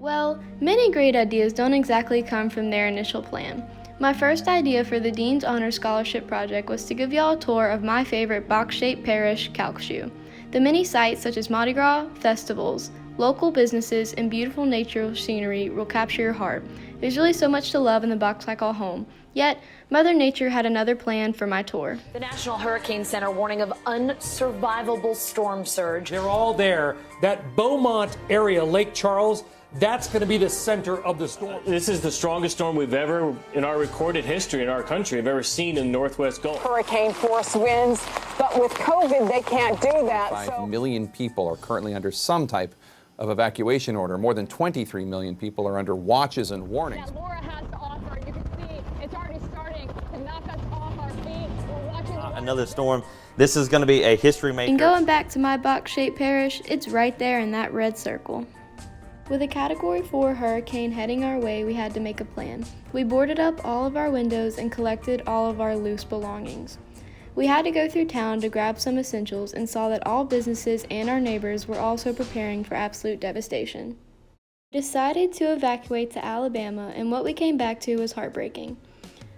Well, many great ideas don't exactly come from their initial plan. My first idea for the Dean's Honor Scholarship Project was to give y'all a tour of my favorite box-shaped parish, Calcasieu. The many sites such as Mardi Gras, festivals, local businesses, and beautiful natural scenery will capture your heart. There's really so much to love in the box I call home. Yet, Mother Nature had another plan for my tour. The National Hurricane Center warning of unsurvivable storm surge. They're all there. That Beaumont area, Lake Charles, that's going to be the center of the storm. This is the strongest storm we've ever, in our recorded history in our country, have ever seen in the Northwest Gulf. Hurricane force winds, but with COVID, they can't do that. 5 million people are currently under some type of evacuation order. More than 23 million people are under watches and warnings. That Laura has to offer, you can see it's already starting to knock us off our feet. We're watching another storm. This is going to be a history maker. And going back to my box-shaped parish, it's right there in that red circle. With a Category 4 hurricane heading our way, we had to make a plan. We boarded up all of our windows and collected all of our loose belongings. We had to go through town to grab some essentials and saw that all businesses and our neighbors were also preparing for absolute devastation. We decided to evacuate to Alabama, and what we came back to was heartbreaking.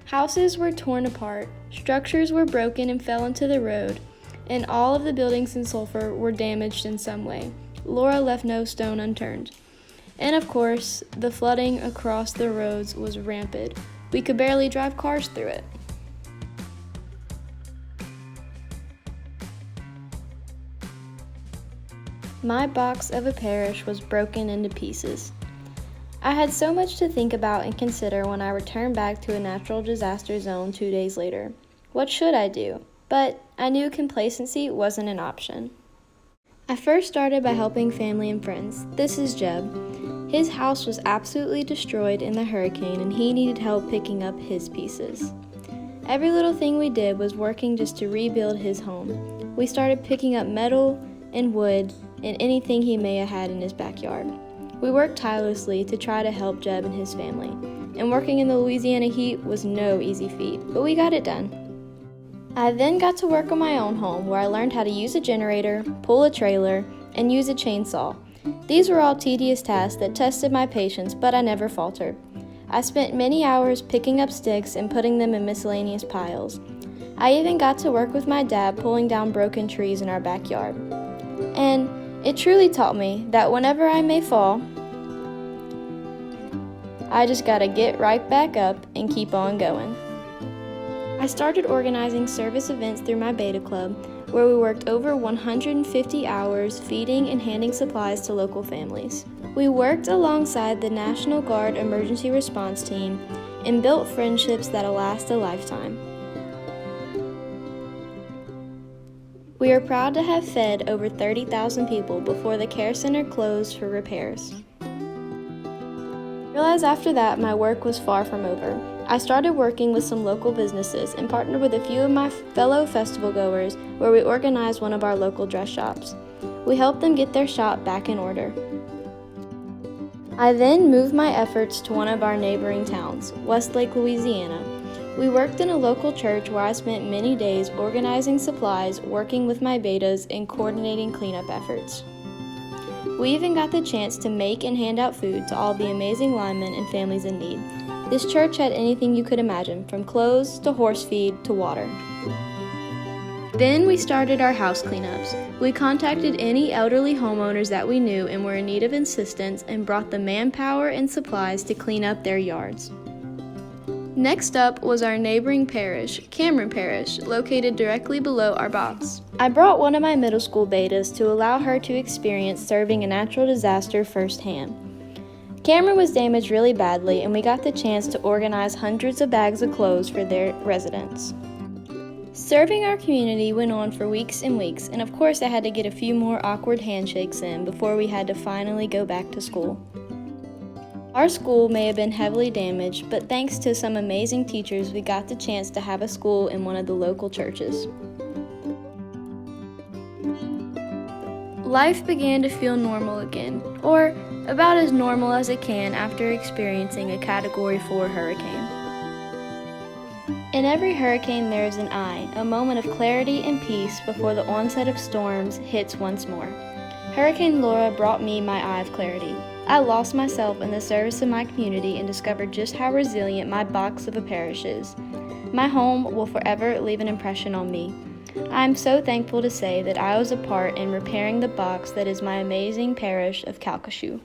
Houses were torn apart, structures were broken and fell into the road, and all of the buildings in Sulphur were damaged in some way. Laura left no stone unturned. And of course, the flooding across the roads was rampant. We could barely drive cars through it. My box of a parish was broken into pieces. I had so much to think about and consider when I returned back to a natural disaster zone 2 days later. What should I do? But I knew complacency wasn't an option. I first started by helping family and friends. This is Jeb. His house was absolutely destroyed in the hurricane and he needed help picking up his pieces. Every little thing we did was working just to rebuild his home. We started picking up metal and wood and anything he may have had in his backyard. We worked tirelessly to try to help Jeb and his family, and working in the Louisiana heat was no easy feat, but we got it done. I then got to work on my own home, where I learned how to use a generator, pull a trailer, and use a chainsaw. These were all tedious tasks that tested my patience, but I never faltered. I spent many hours picking up sticks and putting them in miscellaneous piles. I even got to work with my dad pulling down broken trees in our backyard. And it truly taught me that whenever I may fall, I just gotta get right back up and keep on going. I started organizing service events through my beta club, where we worked over 150 hours feeding and handing supplies to local families. We worked alongside the National Guard Emergency Response Team and built friendships that'll last a lifetime. We are proud to have fed over 30,000 people before the care center closed for repairs. I realized after that my work was far from over. I started working with some local businesses and partnered with a few of my fellow festival goers where we organized one of our local dress shops. We helped them get their shop back in order. I then moved my efforts to one of our neighboring towns, Westlake, Louisiana. We worked in a local church where I spent many days organizing supplies, working with my betas, and coordinating cleanup efforts. We even got the chance to make and hand out food to all the amazing linemen and families in need. This church had anything you could imagine, from clothes to horse feed to water. Then we started our house cleanups. We contacted any elderly homeowners that we knew and were in need of assistance and brought the manpower and supplies to clean up their yards. Next up was our neighboring parish, Cameron Parish, located directly below our box. I brought one of my middle school betas to allow her to experience serving a natural disaster firsthand. Cameron was damaged really badly, and we got the chance to organize hundreds of bags of clothes for their residents. Serving our community went on for weeks and weeks, and of course I had to get a few more awkward handshakes in before we had to finally go back to school. Our school may have been heavily damaged, but thanks to some amazing teachers, we got the chance to have a school in one of the local churches. Life began to feel normal again, or about as normal as it can after experiencing a Category 4 hurricane. In every hurricane there is an eye, a moment of clarity and peace before the onset of storms hits once more. Hurricane Laura brought me my eye of clarity. I lost myself in the service of my community and discovered just how resilient my box of a parish is. My home will forever leave an impression on me. I am so thankful to say that I was a part in repairing the box that is my amazing parish of Calcasieu.